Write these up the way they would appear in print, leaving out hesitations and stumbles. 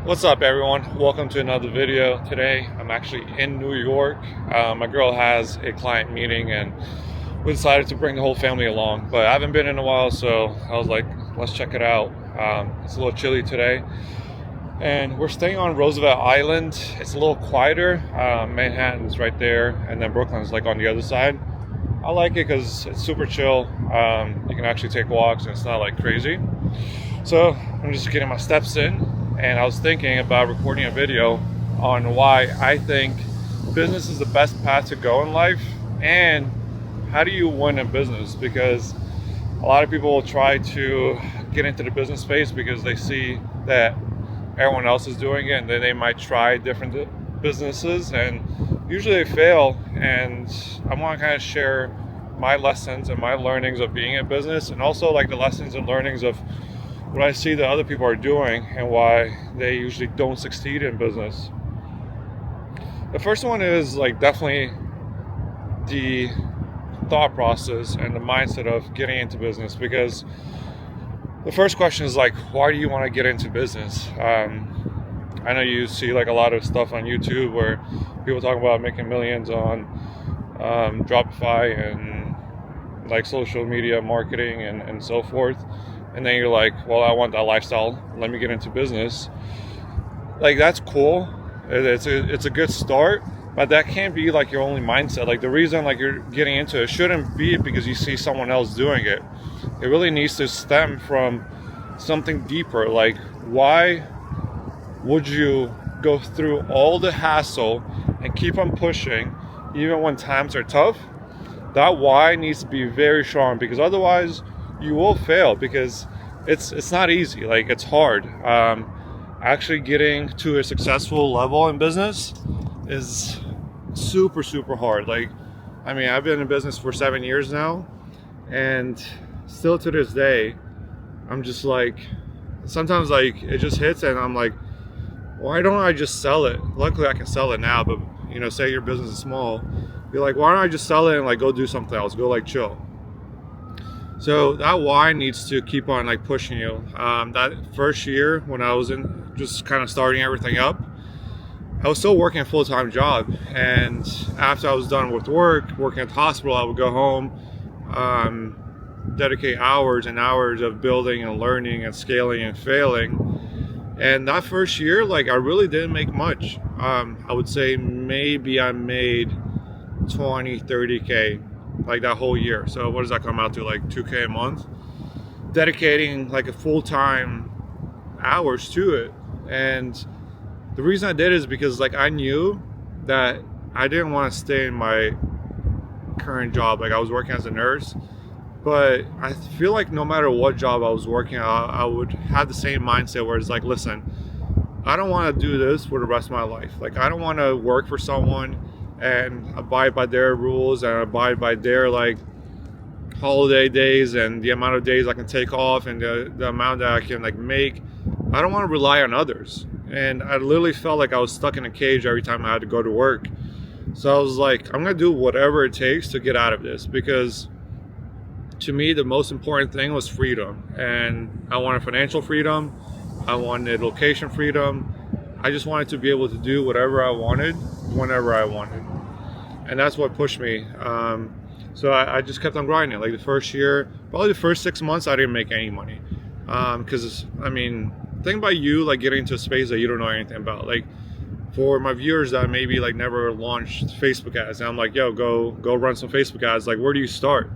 What's up, everyone? Welcome to another video. Today I'm actually in New York. My girl has a client meeting and we decided to bring the whole family along, but I haven't been in a while, so I was like, let's check it out. It's a little chilly today and we're staying on Roosevelt Island. It's a little quieter. Manhattan's right there and then Brooklyn's like on the other side. I like it because it's super chill. You can actually take walks and it's not like crazy. So I'm just getting my steps in. And I was thinking about recording a video on why I think business is the best path to go in life and how do you win in business, because a lot of people will try to get into the business space because they see that everyone else is doing it and then they might try different businesses and usually they fail. And I want to kind of share my lessons and my learnings of being in business, and also like the lessons and learnings of what I see that other people are doing and why they usually don't succeed in business. The first one is like definitely the thought process and the mindset of getting into business, because the first question is like, why do you want to get into business? I know you see like a lot of stuff on YouTube where people talk about making millions on Dropify and like social media marketing and so forth. And then you're like, well, I want that lifestyle. Let me get into business. Like, that's cool. It's a good start, but that can't be like your only mindset. Like, the reason like you're getting into it shouldn't be because you see someone else doing it. It really needs to stem from something deeper. Like, why would you go through all the hassle and keep on pushing even when times are tough? That why needs to be very strong, because otherwise you will fail, because it's not easy. Like, it's hard. Actually getting to a successful level in business is super hard. Like, I mean, I've been in business for 7 years now, and still to this day I'm just like, sometimes like it just hits and I'm like, why don't I just sell it? Luckily I can sell it now, but you know, say your business is small, you're like, why don't I just sell it and like go do something else, go like chill. So that why needs to keep on like pushing you. That first year when I was in just kind of starting everything up, I was still working a full-time job, and after I was done with work, working at the hospital, I would go home, dedicate hours and hours of building and learning and scaling and failing. And that first year, like, I really didn't make much. I would say maybe I made 20-30K like that whole year. So what does that come out to? Like 2K a month, dedicating like a full-time hours to it. And the reason I did is because like I knew that I didn't want to stay in my current job. Like, I was working as a nurse, but I feel like no matter what job I was working, I would have the same mindset where it's like, listen, I don't want to do this for the rest of my life. Like, I don't want to work for someone and abide by their rules and abide by their like holiday days and the amount of days I can take off and the amount that I can like make. I don't want to rely on others. And I literally felt like I was stuck in a cage every time I had to go to work. So I was like, I'm gonna do whatever it takes to get out of this, because to me the most important thing was freedom. And I wanted financial freedom, I wanted location freedom, I just wanted to be able to do whatever I wanted, whenever I wanted. And that's what pushed me. So I just kept on grinding. Like the first year, probably the first 6 months, I didn't make any money. Because, I mean, think about you, like getting into a space that you don't know anything about. Like, for my viewers that maybe like never launched Facebook ads, and I'm like, yo, go run some Facebook ads. Like, where do you start?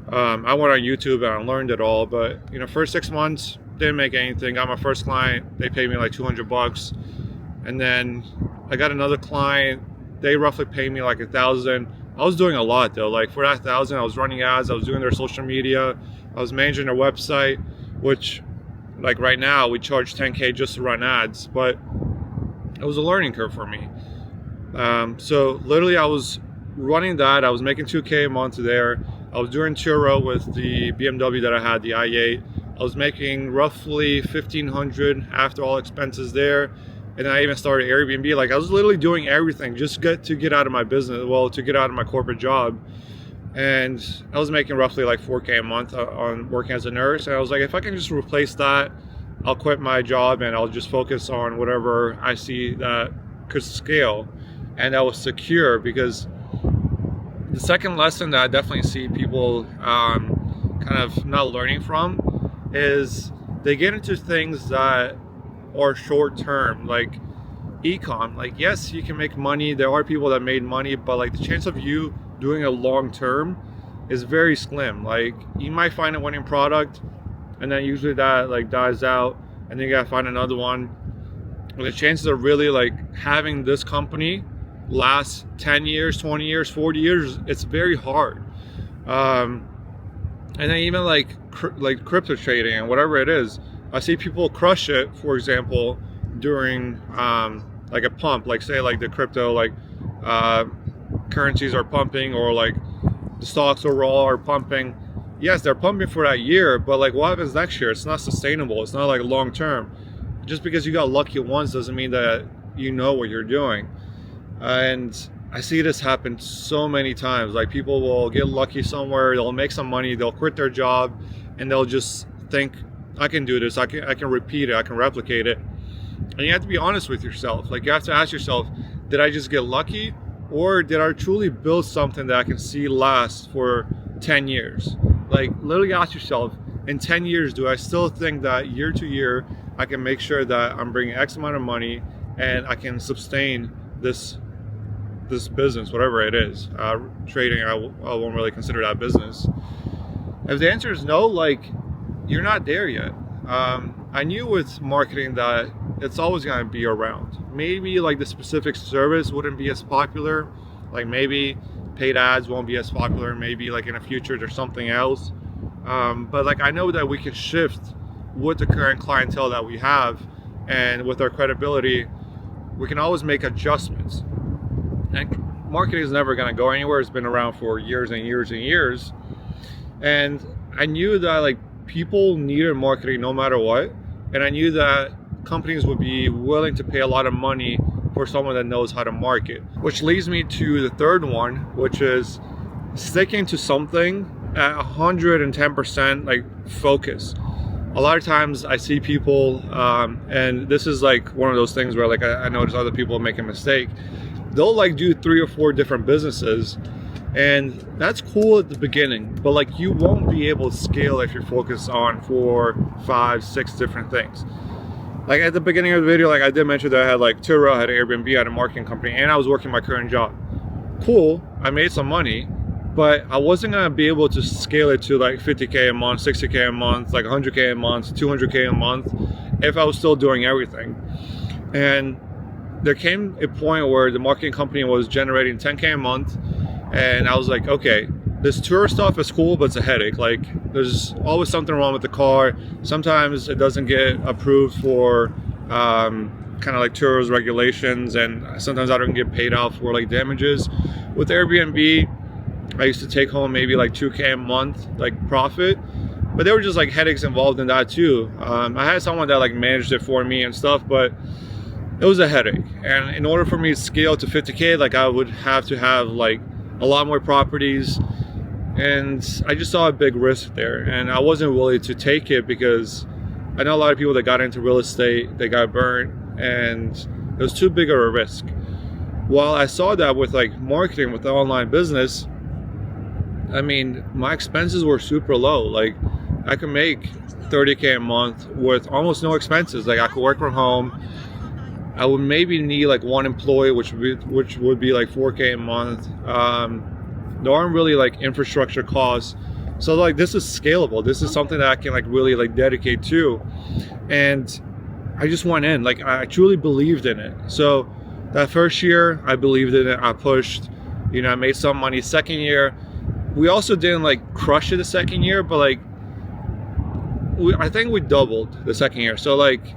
I went on YouTube and I learned it all, but you know, first 6 months, didn't make anything. Got my first client, they paid me like $200. And then I got another client, they roughly paid me like $1,000. I was doing a lot though. Like for that $1,000, I was running ads, I was doing their social media, I was managing their website, which like right now we charge 10K just to run ads, but it was a learning curve for me. So literally I was running that, I was making 2K a month there. I was doing Turo with the BMW that I had, the i8. I was making roughly $1,500 after all expenses there. And I even started Airbnb. Like, I was literally doing everything just to get out of my business, well, to get out of my corporate job. And I was making roughly like 4K a month on working as a nurse. And I was like, if I can just replace that I'll quit my job and I'll just focus on whatever I see that could scale and that was secure. Because the second lesson that I definitely see people kind of not learning from is they get into things that are short term, like econ. Like, yes, you can make money. There are people that made money, but like the chance of you doing a long term is very slim. Like, you might find a winning product, and then usually that like dies out, and then you gotta find another one. And the chances of really like having this company last 10 years, 20 years, 40 years, it's very hard. And then even like crypto trading and whatever it is, I see people crush it, for example, during like a pump, like say like the crypto like currencies are pumping, or like the stocks overall are pumping. Yes, they're pumping for that year, but like what happens next year? It's not sustainable. It's not like long term. Just because you got lucky once doesn't mean that you know what you're doing. And I see this happen so many times. Like, people will get lucky somewhere, they'll make some money, they'll quit their job, and they'll just think, I can do this, I can repeat it, I can replicate it. And you have to be honest with yourself. Like, you have to ask yourself, did I just get lucky, or did I truly build something that I can see last for 10 years? Like, literally ask yourself, in 10 years, do I still think that year to year I can make sure that I'm bringing X amount of money and I can sustain this business, whatever it is? Trading, I won't really consider that business. If the answer is no, like, you're not there yet. I knew with marketing that it's always going to be around. Maybe like the specific service wouldn't be as popular. Like, maybe paid ads won't be as popular. Maybe like in the future there's something else. But like, I know that we can shift with the current clientele that we have, and with our credibility, we can always make adjustments. And marketing is never going to go anywhere. It's been around for years and years and years. And I knew that like people needed marketing no matter what. And I knew that companies would be willing to pay a lot of money for someone that knows how to market. Which leads me to the third one, which is sticking to something at 110%, like focus. A lot of times I see people, and this is like one of those things where like I notice other people make a mistake. They'll like do 3 or 4 different businesses, and that's cool at the beginning, but like you won't be able to scale if you're focused on 4, 5, 6 different things. Like at the beginning of the video, like I did mention that I had like Turo, I had Airbnb, I had a marketing company, and I was working my current job. Cool, I made some money, but I wasn't gonna be able to scale it to like 50K a month, 60K a month, like 100K a month, 200K a month if I was still doing everything. And there came a point where the marketing company was generating 10K a month, and I was like, okay, this tour stuff is cool, but it's a headache. Like, there's always something wrong with the car. Sometimes it doesn't get approved for kind of like tours regulations, and sometimes I don't get paid out for like damages. With Airbnb, I used to take home maybe like 2K a month, like profit, but there were just like headaches involved in that too. I had someone that like managed it for me and stuff, but it was a headache. And in order for me to scale to 50K, like I would have to have like a lot more properties, and I just saw a big risk there, and I wasn't willing to take it because I know a lot of people that got into real estate, they got burnt, and it was too big of a risk. While I saw that with like marketing, with the online business, I mean, my expenses were super low. Like, I could make 30K a month with almost no expenses. Like, I could work from home. I would maybe need like 1 employee, which would be like 4K a month. There aren't really like infrastructure costs. So like, this is scalable. This is something that I can like really like dedicate to. And I just went in, like I truly believed in it. So that first year I believed in it. I pushed, I made some money. Second year, we also didn't like crush it the second year, but like I think we doubled the second year. So like,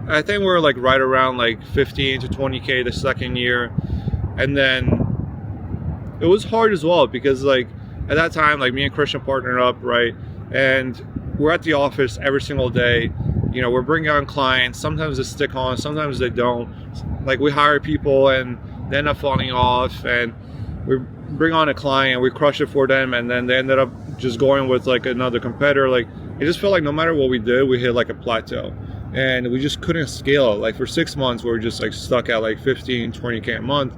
I think we're like right around like 15 to 20K the second year. And then it was hard as well, because like at that time, like me and Christian partnered up, right? And we're at the office every single day. We're bringing on clients. Sometimes they stick on, sometimes they don't. Like, we hire people and they end up falling off, and we bring on a client, we crush it for them, and then they ended up just going with like another competitor. Like, it just felt like no matter what we did, we hit like a plateau, and we just couldn't scale. Like for 6 months, we were just like stuck at like 15, 20K a month,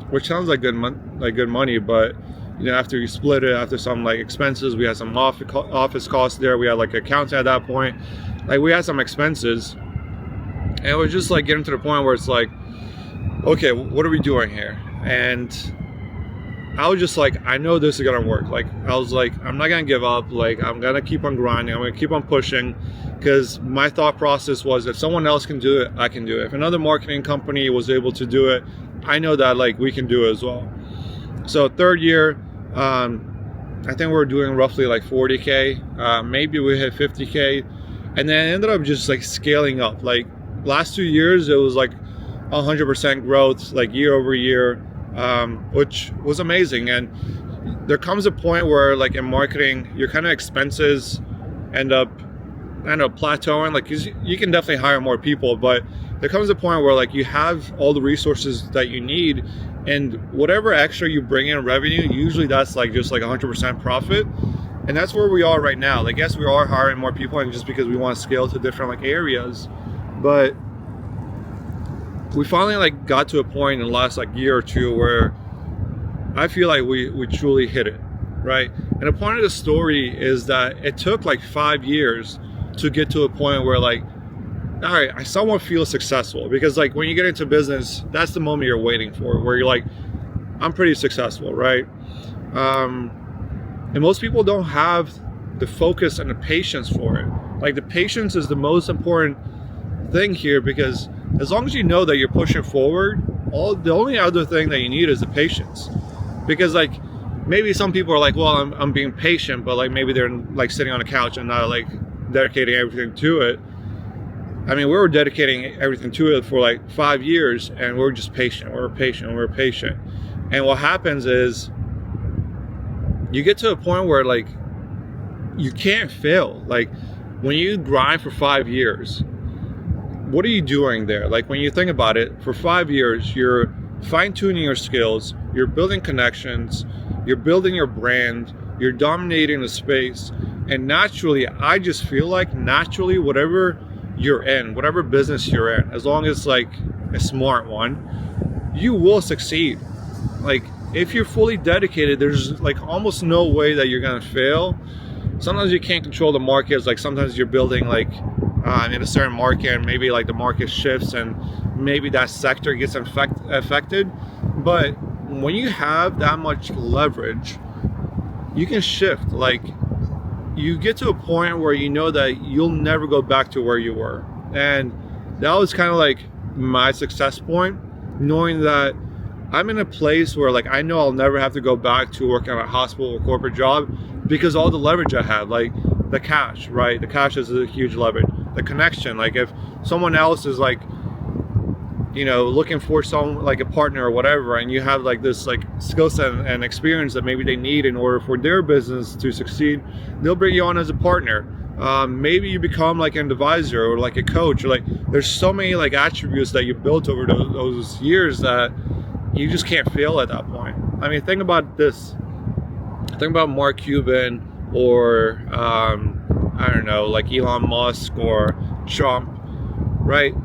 which sounds like good money, but you know, after you split it, after some like expenses, we had some office costs there. We had like accounts at that point. Like we had some expenses, and it was just like getting to the point where it's like, okay, what are we doing here? And I was just like, I know this is gonna work. Like I was like, I'm not gonna give up. Like I'm gonna keep on grinding. I'm gonna keep on pushing, because my thought process was, if someone else can do it, I can do it. If another marketing company was able to do it, I know that like we can do it as well. So third year, I think we were doing roughly like 40K. Maybe we hit 50K, and then it ended up just like scaling up. Like last 2 years, it was like 100% growth, like year over year, which was amazing. And there comes a point where like in marketing, your kind of expenses end up plateauing. Like you can definitely hire more people, but there comes a point where like you have all the resources that you need, and whatever extra you bring in revenue, usually that's like just like 100% profit. And that's where we are right now. Like yes, we are hiring more people, and just because we want to scale to different like areas, but we finally like got to a point in the last like year or two where I feel like we truly hit it, right? And the point of the story is that it took like 5 years to get to a point where like, all right, I somewhat feel successful. Because like when you get into business, that's the moment you're waiting for, where you're like, I'm pretty successful, right? And most people don't have the focus and the patience for it. Like the patience is the most important thing here, because as long as you know that you're pushing forward, the only other thing that you need is the patience. Because like maybe some people are like, well, I'm being patient, but like maybe they're like sitting on a couch and not like dedicating everything to it. I mean, we were dedicating everything to it for like 5 years, and we're just patient. We're patient. And what happens is you get to a point where like you can't fail. Like when you grind for 5 years, what are you doing there? Like when you think about it, for 5 years, you're fine-tuning your skills, you're building connections, you're building your brand, you're dominating the space. And naturally, I just feel like naturally, whatever you're in, whatever business you're in, as long as like a smart one, you will succeed. Like if you're fully dedicated, there's like almost no way that you're gonna fail. Sometimes you can't control the markets. Like sometimes you're building like in a certain market, and maybe like the market shifts and maybe that sector gets affected. But when you have that much leverage, you can shift. Like you get to a point where you know that you'll never go back to where you were. And that was kind of like my success point, knowing that I'm in a place where like I know I'll never have to go back to work at a hospital or corporate job, because all the leverage I have, like the cash, right? The cash is a huge leverage. The connection, like if someone else is like, you know, looking for some like a partner or whatever, and you have like this like skill set and experience that maybe they need in order for their business to succeed, they'll bring you on as a partner. Maybe you become like an advisor or like a coach, or like there's so many like attributes that you built over those years that you just can't fail at that point. I mean, think about this. Think about Mark Cuban or I don't know, like Elon Musk or Trump, right?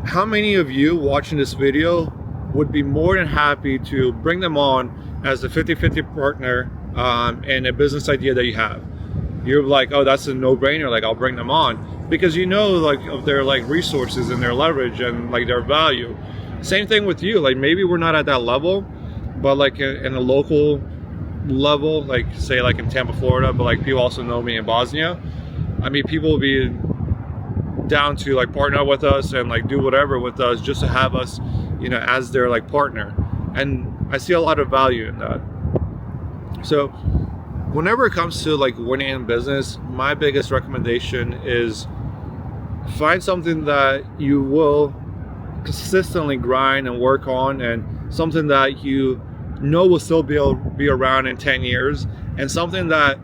How many of you watching this video would be more than happy to bring them on as a 50-50 partner in a business idea that you have? You're like, oh, that's a no-brainer, like I'll bring them on, because you know like of their like resources and their leverage and like their value. Same thing with you. Like maybe we're not at that level, but like in a local level, like say like in Tampa, Florida, but like people also know me in Bosnia. I mean, people will be down to like partner with us and like do whatever with us just to have us, you know, as their like partner. And I see a lot of value in that. So whenever it comes to like winning in business, my biggest recommendation is find something that you will consistently grind and work on, and something that you know will still be around in 10 years, and something that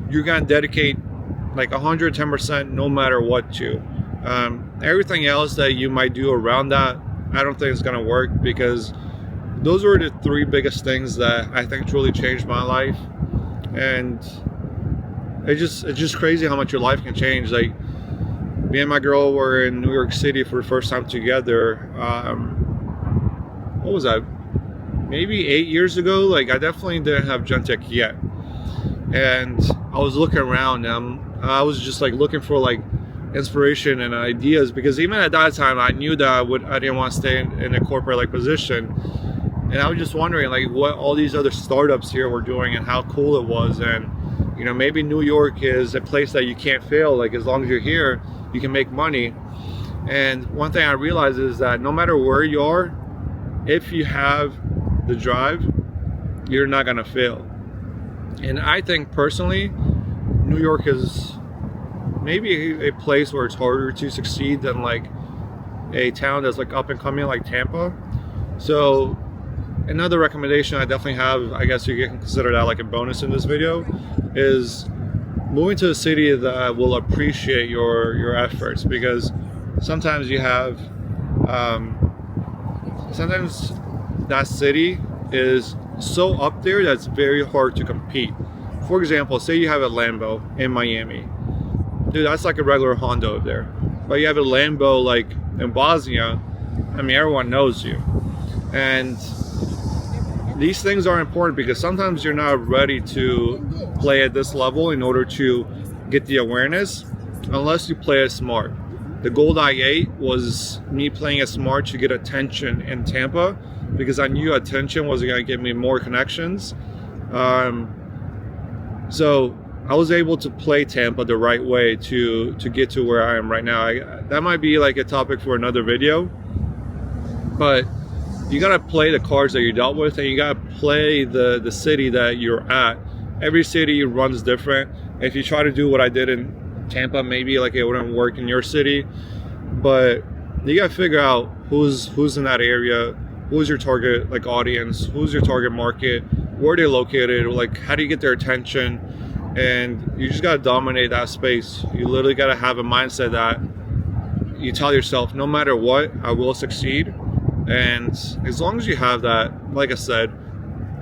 you're going to dedicate like 110% no matter what to. Everything else that you might do around that, I don't think it's going to work, because those were the 3 biggest things that I think truly changed my life. And it's just crazy how much your life can change. Like, me and my girl were in New York City for the first time together. What was that? Maybe 8 years ago. Like, I definitely didn't have Gentech yet, and I was looking around. I was just like looking for like inspiration and ideas, because even at that time I knew that I didn't want to stay in a corporate like position, and I was just wondering like what all these other startups here were doing and how cool it was. And you know, maybe New York is a place that you can't fail. Like, as long as you're here, you can make money. And one thing I realized is that no matter where you are, if you have the drive, you're not gonna fail. And I think personally, New York is maybe a place where it's harder to succeed than like a town that's like up and coming like Tampa. So another recommendation I definitely have, I guess you can consider that like a bonus in this video, is moving to a city that will appreciate your efforts. Because sometimes you have sometimes that city is so up there that it's very hard to compete. For example, say you have a Lambo in Miami. Dude, that's like a regular Honda over there. But you have a Lambo like in Bosnia, I mean, everyone knows you. And these things are important because sometimes you're not ready to play at this level in order to get the awareness, unless you play it smart. The gold I ate was me playing it smart to get attention in Tampa, because I knew attention was going to give me more connections. So I was able to play Tampa the right way to get to where I am right now. That might be like a topic for another video, but you got to play the cards that you dealt with, and you got to play the city that you're at. Every city runs different. If you try to do what I did in Tampa, maybe like it wouldn't work in your city, but you got to figure out who's in that area, who's your target like audience, who's your target market, where they're located, like how do you get their attention. And you just got to dominate that space. You literally got to have a mindset that you tell yourself, no matter what, I will succeed. And as long as you have that, like I said,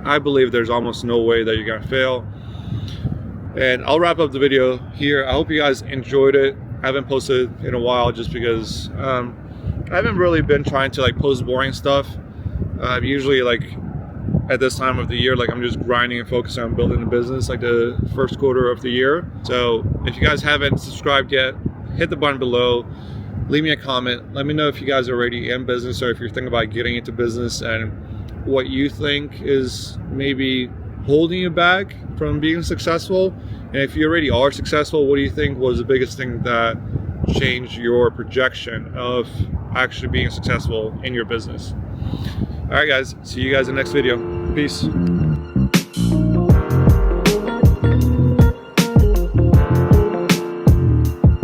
I believe there's almost no way that you're gonna fail. And I'll wrap up the video here. I hope you guys enjoyed it. I haven't posted in a while just because I haven't really been trying to like post boring stuff. Usually like at this time of the year, like I'm just grinding and focusing on building the business like the first quarter of the year. So if you guys haven't subscribed yet, hit the button below. Leave me a comment. Let me know if you guys are already in business or if you're thinking about getting into business, and what you think is maybe holding you back from being successful. And if you already are successful, what do you think was the biggest thing that changed your projection of actually being successful in your business? All right, guys. See you guys in the next video. Peace.